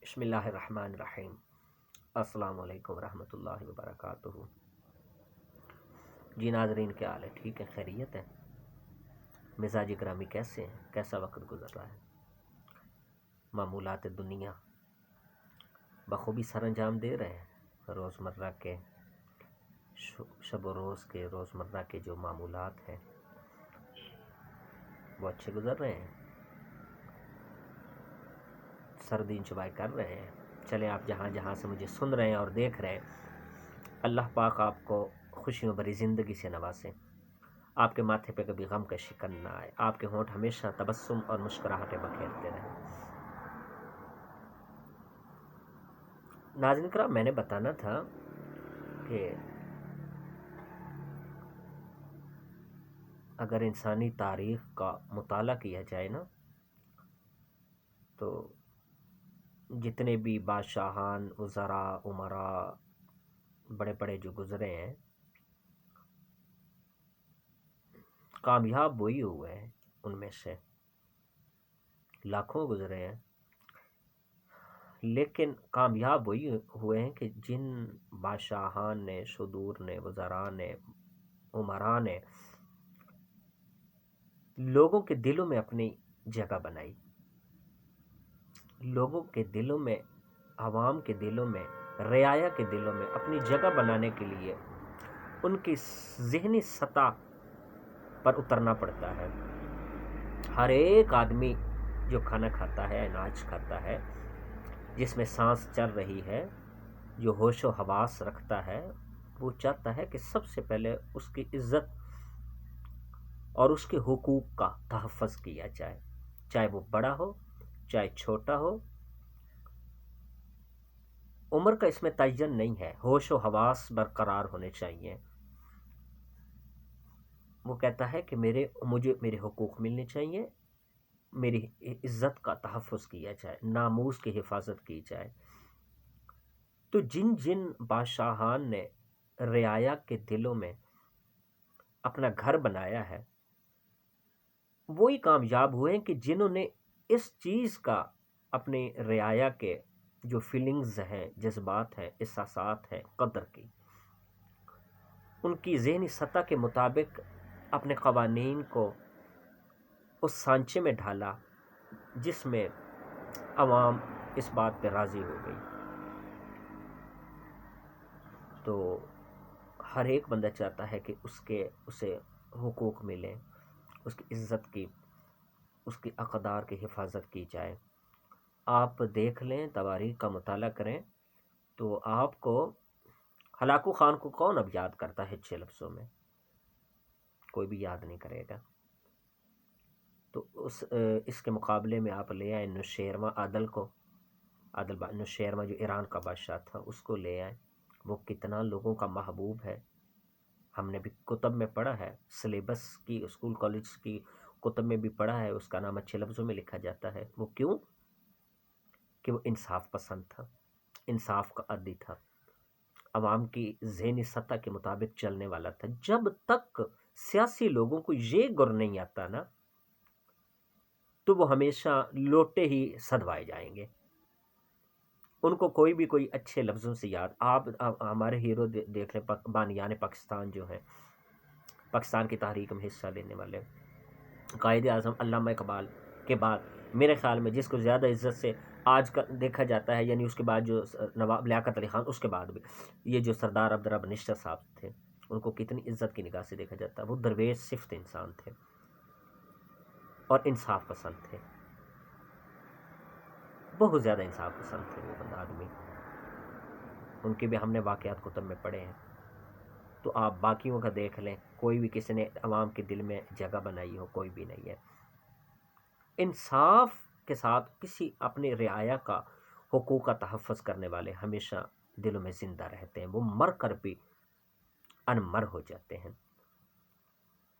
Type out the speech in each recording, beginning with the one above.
بسم اللہ الرحمن الرحیم۔ السلام علیکم ورحمۃ اللہ وبرکاتہ۔ جی ناظرین، کیا حال ہے؟ ٹھیک ہے؟ خیریت ہے؟ مزاج گرامی کیسے ہیں؟ کیسا وقت گزر رہا ہے؟ معمولات دنیا بخوبی سر انجام دے رہے ہیں؟ روزمرہ کے شب و روز کے روزمرہ کے جو معمولات ہیں وہ اچھے گزر رہے ہیں؟ سردی انجوائے کر رہے ہیں؟ چلیں، آپ جہاں جہاں سے مجھے سن رہے ہیں اور دیکھ رہے ہیں، اللہ پاک آپ کو خوشیوں بھری زندگی سے نوازے، آپ کے ماتھے پہ کبھی غم کا شکن نہ آئے، آپ کے ہونٹ ہمیشہ تبسم اور مسکراہٹیں بکھیرتے رہیں۔ ناظرین کرام، میں نے بتانا تھا کہ اگر انسانی تاریخ کا مطالعہ کیا جائے نا، تو جتنے بھی بادشاہان، وزراء، امراء بڑے بڑے جو گزرے ہیں، کامیاب وہی ہوئے ہیں، ان میں سے لاکھوں گزرے ہیں، لیکن کامیاب وہی ہوئے ہیں کہ جن بادشاہان نے، صدور نے، وزراء نے، امراء نے لوگوں کے دلوں میں اپنی جگہ بنائی، لوگوں کے دلوں میں، عوام کے دلوں میں، رعایا کے دلوں میں اپنی جگہ بنانے کے لیے ان کی ذہنی سطح پر اترنا پڑتا ہے۔ ہر ایک آدمی جو کھانا کھاتا ہے، اناج کھاتا ہے، جس میں سانس چل رہی ہے، جو ہوش و حواس رکھتا ہے، وہ چاہتا ہے کہ سب سے پہلے اس کی عزت اور اس کے حقوق کا تحفظ کیا جائے، چاہے وہ بڑا ہو، چاہے چھوٹا ہو۔ عمر کا اس میں تعین نہیں ہے، ہوش و حواس برقرار ہونے چاہیے۔ وہ کہتا ہے کہ مجھے میرے حقوق ملنے چاہیے، میری عزت کا تحفظ کیا جائے، ناموس کی حفاظت کی جائے۔ تو جن جن بادشاہان نے رعایا کے دلوں میں اپنا گھر بنایا ہے، وہی کامیاب ہوئے ہیں کہ جنہوں نے اس چیز کا اپنے رعایا کے جو فیلنگز ہیں، جذبات ہیں، احساسات ہیں، قدر کی، ان کی ذہنی سطح کے مطابق اپنے قوانین کو اس سانچے میں ڈھالا جس میں عوام اس بات پہ راضی ہو گئی۔ تو ہر ایک بندہ چاہتا ہے کہ اسے حقوق ملیں، اس کی عزت کی، اس کی اقدار کی حفاظت کی جائے۔ آپ دیکھ لیں، تواریخ کا مطالعہ کریں تو آپ کو ہلاکو خان کو کون اب یاد کرتا ہے 6 لفظوں میں؟ کوئی بھی یاد نہیں کرے گا۔ تو اس کے مقابلے میں آپ لے آئیں نوشیروان عادل کو، نوشیروان جو ایران کا بادشاہ تھا، اس کو لے آئیں۔ وہ کتنا لوگوں کا محبوب ہے، ہم نے بھی کتب میں پڑھا ہے، سلیبس کی، اسکول کالج کی کتب میں بھی پڑھا ہے، اس کا نام اچھے لفظوں میں لکھا جاتا ہے۔ وہ کیوں؟ کہ وہ انصاف پسند تھا، انصاف کا عادی تھا، عوام کی ذہنی سطح کے مطابق چلنے والا تھا۔ جب تک سیاسی لوگوں کو یہ گر نہیں آتا نا، تو وہ ہمیشہ لوٹے ہی سدوائے جائیں گے۔ ان کو کوئی اچھے لفظوں سے یاد، آپ ہمارے ہیرو دیکھ لیں، بانیان پاکستان جو ہیں، پاکستان کی تحریک میں حصہ لینے والے قائد اعظم علامہ اقبال کے بعد میرے خیال میں جس کو زیادہ عزت سے آج کا دیکھا جاتا ہے، یعنی اس کے بعد جو نواب لیاقت علی خان، اس کے بعد بھی یہ جو سردار عبدالرب نشتر صاحب تھے، ان کو کتنی عزت کی نگاہ سے دیکھا جاتا ہے۔ وہ درویش صفت انسان تھے اور انصاف پسند تھے، بہت زیادہ انصاف پسند تھے وہ بندہ آدمی۔ ان کے بھی ہم نے واقعات کتب میں پڑھے ہیں۔ تو آپ باقیوں کا دیکھ لیں، کوئی بھی کسی نے عوام کے دل میں جگہ بنائی ہو، کوئی بھی نہیں ہے۔ انصاف کے ساتھ کسی اپنے رعایا کا حقوق کا تحفظ کرنے والے ہمیشہ دلوں میں زندہ رہتے ہیں، وہ مر کر بھی انمر ہو جاتے ہیں۔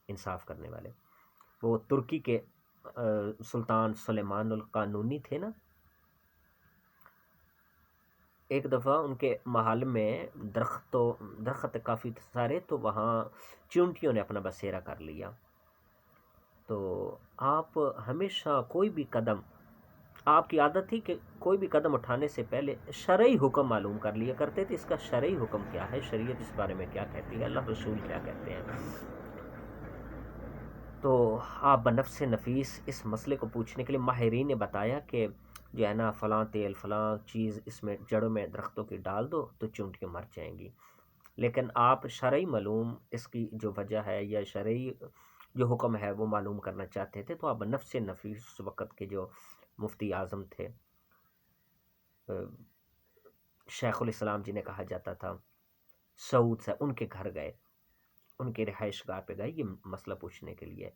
انصاف کرنے والے، وہ ترکی کے سلطان سلیمان القانونی تھے نا، ایک دفعہ ان کے محل میں درخت کافی سارے، تو وہاں چونٹیوں نے اپنا بسیرا کر لیا۔ تو آپ ہمیشہ کوئی بھی قدم آپ کی عادت تھی کہ کوئی بھی قدم اٹھانے سے پہلے شرعی حکم معلوم کر لیا کرتے تھے، اس کا شرعی حکم کیا ہے، شریعت اس بارے میں کیا کہتی ہے، اللہ رسول کیا کہتے ہیں۔ تو آپ بنفس نفیس اس مسئلے کو پوچھنے کے لیے ماہرین نے بتایا کہ جو ہے نا فلاں تیل فلاں چیز اس میں جڑوں میں درختوں کی ڈال دو تو چونٹیاں مر جائیں گی، لیکن آپ شرعی معلوم اس کی جو وجہ ہے یا شرعی جو حکم ہے وہ معلوم کرنا چاہتے تھے، تو آپ بنفس نفیس اس وقت کے جو مفتی اعظم تھے شیخ الاسلام جنہیں کہا جاتا تھا سعود سے، ان کے گھر گئے، ان کے رہائش گاہ پہ گئے یہ مسئلہ پوچھنے کے لیے۔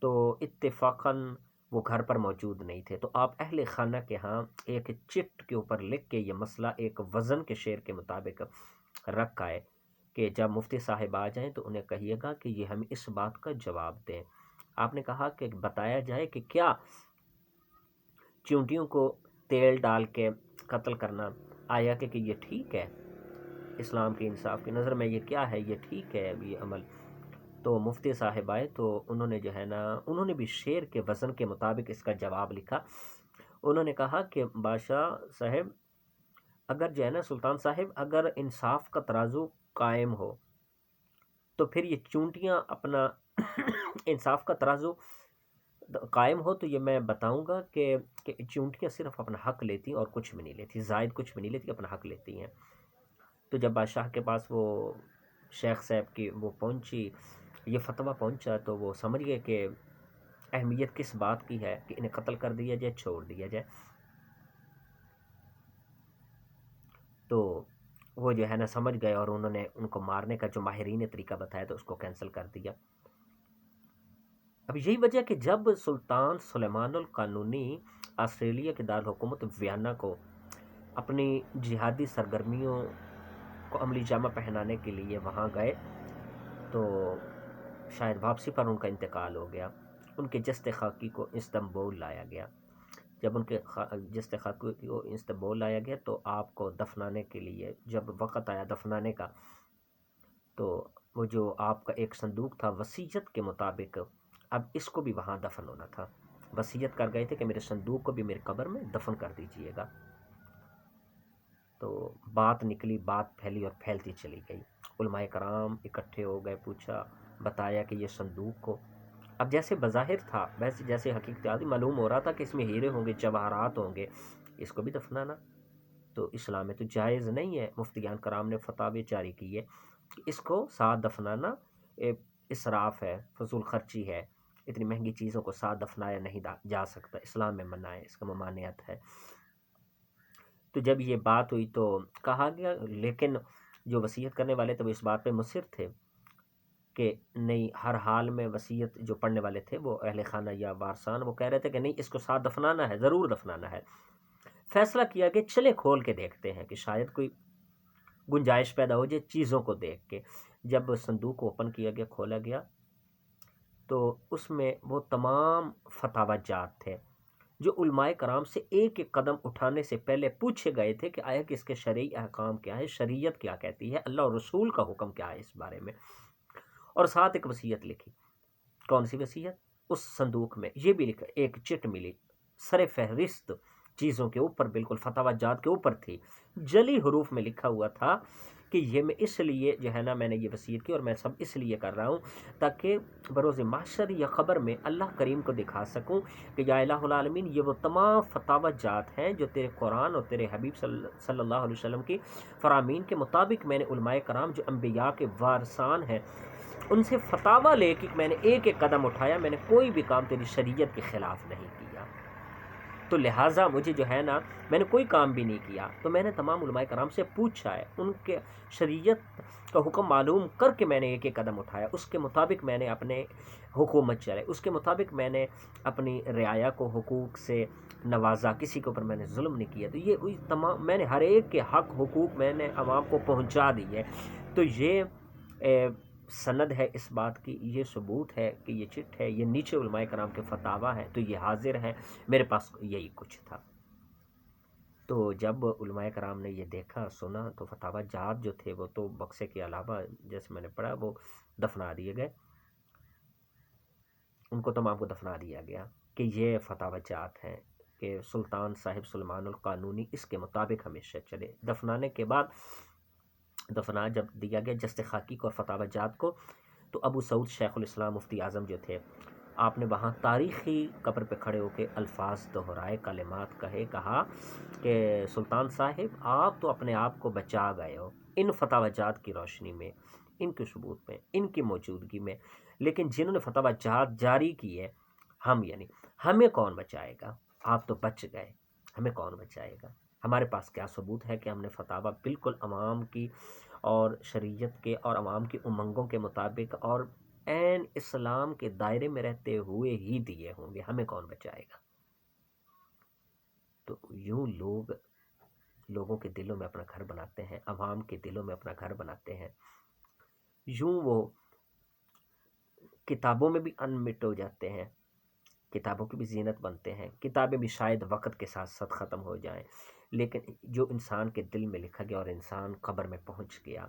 تو اتفاقاً وہ گھر پر موجود نہیں تھے، تو آپ اہل خانہ کے ہاں ایک چٹ کے اوپر لکھ کے یہ مسئلہ ایک وزن کے شعر کے مطابق رکھ آئے کہ جب مفتی صاحب آ جائیں تو انہیں کہیے گا کہ یہ ہمیں اس بات کا جواب دیں۔ آپ نے کہا کہ بتایا جائے کہ کیا چونٹیوں کو تیل ڈال کے قتل کرنا آیا کہ یہ ٹھیک ہے، اسلام کی انصاف کی نظر میں یہ کیا ہے، یہ ٹھیک ہے یہ عمل؟ تو مفتی صاحب آئے تو انہوں نے جو ہے نا انہوں نے بھی شعر کے وزن کے مطابق اس کا جواب لکھا۔ انہوں نے کہا کہ بادشاہ صاحب اگر جو ہے نا سلطان صاحب اگر انصاف کا ترازو قائم ہو تو پھر یہ چونٹیاں اپنا انصاف کا ترازو قائم ہو تو یہ میں بتاؤں گا کہ چونٹیاں صرف اپنا حق لیتی اور کچھ بھی نہیں لیتی، زائد کچھ بھی نہیں لیتی، اپنا حق لیتی ہیں۔ تو جب بادشاہ کے پاس وہ شیخ صاحب کی وہ پہنچی، یہ فتویٰ پہنچا، تو وہ سمجھ گئے کہ اہمیت کس بات کی ہے کہ انہیں قتل کر دیا جائے، چھوڑ دیا جائے۔ تو وہ جو ہے نا سمجھ گئے اور انہوں نے ان کو مارنے کا جو ماہرین نے طریقہ بتایا تو اس کو کینسل کر دیا۔ اب یہی وجہ کہ جب سلطان سلیمان القانونی آسٹریلیا کے دارالحکومت ویانا کو اپنی جہادی سرگرمیوں کو عملی جامہ پہنانے کے لیے وہاں گئے تو شاید واپسی پر ان کا انتقال ہو گیا، ان کے جسد خاکی کو استنبول لایا گیا۔ جب ان کے جسد خاکی کو استنبول لایا گیا تو آپ کو دفنانے کے لیے جب وقت آیا دفنانے کا، تو وہ جو آپ کا ایک صندوق تھا وصیت کے مطابق، اب اس کو بھی وہاں دفن ہونا تھا۔ وصیت کر گئے تھے کہ میرے صندوق کو بھی میری قبر میں دفن کر دیجئے گا۔ تو بات نکلی، بات پھیلی اور پھیلتی چلی گئی، علماء کرام اکٹھے ہو گئے، پوچھا، بتایا کہ یہ صندوق کو، اب جیسے بظاہر تھا ویسے جیسے حقیقت معلوم ہو رہا تھا کہ اس میں ہیرے ہوں گے، جواہرات ہوں گے، اس کو بھی دفنانا تو اسلام میں تو جائز نہیں ہے۔ مفتیان کرام نے فتاوی جاری کی ہے کہ اس کو ساتھ دفنانا اسراف ہے، فضول خرچی ہے، اتنی مہنگی چیزوں کو ساتھ دفنایا نہیں جا سکتا، اسلام میں منع ہے، اس کا ممانعت ہے۔ تو جب یہ بات ہوئی تو کہا گیا، لیکن جو وصیت کرنے والے تھے وہ اس بات پہ مصر تھے کہ نہیں، ہر حال میں وصیت جو پڑھنے والے تھے وہ اہل خانہ یا وارثان، وہ کہہ رہے تھے کہ نہیں، اس کو ساتھ دفنانا ہے، ضرور دفنانا ہے۔ فیصلہ کیا کہ چلے کھول کے دیکھتے ہیں کہ شاید کوئی گنجائش پیدا ہو جائے چیزوں کو دیکھ کے۔ جب صندوق کو اوپن کیا گیا، کھولا گیا، تو اس میں وہ تمام فتاوی جات تھے جو علماء کرام سے ایک ایک قدم اٹھانے سے پہلے پوچھے گئے تھے کہ آیا کہ اس کے شرعی احکام کیا ہے، شریعت کیا کہتی ہے، اللہ اور رسول کا حکم کیا ہے اس بارے میں، اور ساتھ ایک وصیت لکھی۔ کون سی وصیت؟ اس صندوق میں یہ بھی لکھا، ایک چٹ ملی سر فہرست چیزوں کے اوپر، بالکل فتاوی جات کے اوپر تھی، جلی حروف میں لکھا ہوا تھا کہ یہ میں اس لیے جو ہے نا میں نے یہ وصیت کی اور میں سب اس لیے کر رہا ہوں تاکہ بروز محشر یا خبر میں اللہ کریم کو دکھا سکوں کہ یا الہ العالمین، یہ وہ تمام فتاوی جات ہیں جو تیرے قرآن اور تیرے حبیب صلی اللہ علیہ وسلم کی فرامین کے مطابق میں نے علماء کرام جو انبیاء کے وارثان ہیں ان سے فتاوی لے کے میں نے ایک ایک قدم اٹھایا، میں نے کوئی بھی کام تیری شریعت کے خلاف نہیں کیا، تو لہٰذا مجھے جو ہے نا میں نے کوئی کام بھی نہیں کیا۔ تو میں نے تمام علماء کرام سے پوچھا ہے، ان کے شریعت کا حکم معلوم کر کے میں نے ایک ایک قدم اٹھایا، اس کے مطابق میں نے اپنے حکومت چلائے، اس کے مطابق میں نے اپنی رعایا کو حقوق سے نوازا، کسی کے اوپر میں نے ظلم نہیں کیا۔ تو یہ تمام میں نے ہر ایک کے حق حقوق میں نے عوام کو پہنچا دی ہے۔ تو یہ سند ہے اس بات کی، یہ ثبوت ہے کہ یہ چٹ ہے، یہ نیچے علماء کرام کے فتاوی ہے، تو یہ حاضر ہے میرے پاس، یہی کچھ تھا۔ تو جب علماء کرام نے یہ دیکھا سنا تو فتاوی جات جو تھے وہ تو بکسے کے علاوہ جیسے میں نے پڑھا وہ دفنا دیے گئے، ان کو تمام کو دفنا دیا گیا کہ یہ فتاوی جات ہیں، کہ سلطان صاحب سلیمان القانونی اس کے مطابق ہمیشہ چلے۔ دفنانے کے بعد دفنا جب دیا گیا جست خاکی کو اور فتاوی جات کو، تو ابو سعود شیخ الاسلام مفتی اعظم جو تھے، آپ نے وہاں تاریخی قبر پہ کھڑے ہو کے الفاظ دہرائے، کلمات کہا کہ سلطان صاحب آپ تو اپنے آپ کو بچا گئے ہو ان فتاوی جات کی روشنی میں، ان کے ثبوت میں، ان کی موجودگی میں، لیکن جنہوں نے فتاوی جات جاری کی ہے ہمیں کون بچائے گا؟ آپ تو بچ گئے، ہمیں کون بچائے گا؟ ہمارے پاس کیا ثبوت ہے کہ ہم نے فتاوی بالکل عوام کی اور شریعت کے اور عوام کی امنگوں کے مطابق اور عین اسلام کے دائرے میں رہتے ہوئے ہی دیے ہوں گے، ہمیں کون بچائے گا؟ تو یوں لوگوں کے دلوں میں اپنا گھر بناتے ہیں، عوام کے دلوں میں اپنا گھر بناتے ہیں، یوں وہ کتابوں میں بھی انمٹ ہو جاتے ہیں، کتابوں کی بھی زینت بنتے ہیں، کتابیں بھی شاید وقت کے ساتھ ساتھ ختم ہو جائیں، لیکن جو انسان کے دل میں لکھا گیا اور انسان قبر میں پہنچ گیا،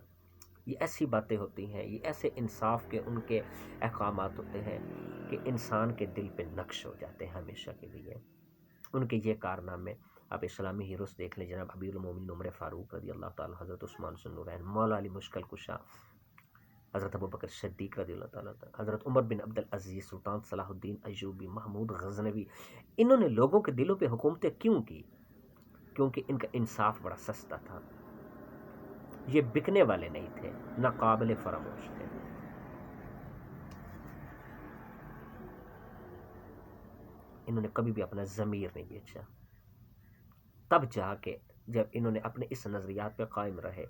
یہ ایسی باتیں ہوتی ہیں، یہ ایسے انصاف کے ان کے احکامات ہوتے ہیں کہ انسان کے دل پہ نقش ہو جاتے ہیں ہمیشہ کے لیے۔ ان کے یہ کارنامے آپ اسلامی ہیروز دیکھ لیں، جناب امیر المومنین عمر فاروق رضی اللہ تعالیٰ، حضرت عثمان ذو النورین، مولا علی مشکل کشا، حضرت ابوبکر صدیق رضی اللہ تعالیٰ، حضرت عمر بن عبدالعزیز، سلطان صلاح الدین ایوبی، محمود غزنوی، انہوں نے لوگوں کے دلوں پہ حکومتیں کیوں کی؟ کیونکہ ان کا انصاف بڑا سستا تھا، یہ بکنے والے نہیں تھے، نہ قابل فراموش تھے۔ انہوں نے کبھی بھی اپنا ضمیر نہیں بیچا، تب جا کے جب انہوں نے اپنے اس نظریات پہ قائم رہے،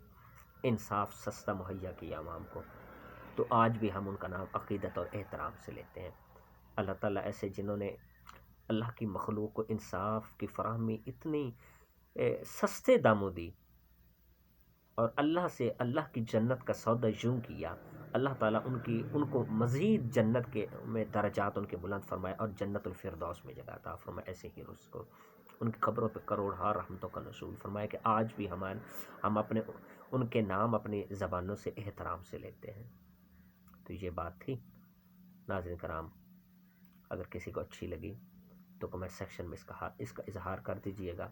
انصاف سستا مہیا کیا عوام کو، تو آج بھی ہم ان کا نام عقیدت اور احترام سے لیتے ہیں۔ اللہ تعالیٰ ایسے جنہوں نے اللہ کی مخلوق کو انصاف کی فراہمی اتنی سستے داموں دی اور اللہ سے اللہ کی جنت کا سودا یوں کیا، اللہ تعالیٰ ان کو مزید جنت کے میں درجات ان کے بلند فرمائے اور جنت الفردوس میں جگہ عطا فرمائے۔ ایسے ہی رس کو ان کی قبروں پہ کروڑہا رحمتوں کا نزول فرمائے کہ آج بھی ہم اپنے ان کے نام اپنی زبانوں سے احترام سے لیتے ہیں۔ تو یہ بات تھی ناظرین کرام، اگر کسی کو اچھی لگی تو کمنٹ سیکشن میں اس کا اظہار کر دیجئے گا،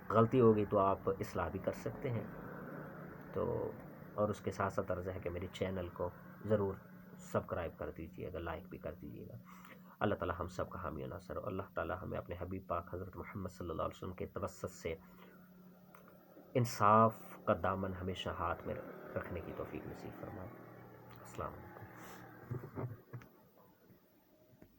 غلطی ہوگی تو آپ اصلاح بھی کر سکتے ہیں، تو اور اس کے ساتھ ساتھ عرض ہے کہ میری چینل کو ضرور سبسکرائب کر دیجئے گا، لائک بھی کر دیجئے گا۔ اللہ تعالی ہم سب کا حامی و ناصر ہو، اللہ تعالی ہمیں اپنے حبیب پاک حضرت محمد صلی اللہ علیہ وسلم کے توسط سے انصاف کا دامن ہمیشہ ہاتھ میں رکھنے کی توفیق نصیب فرمائے۔ السلام علیکم۔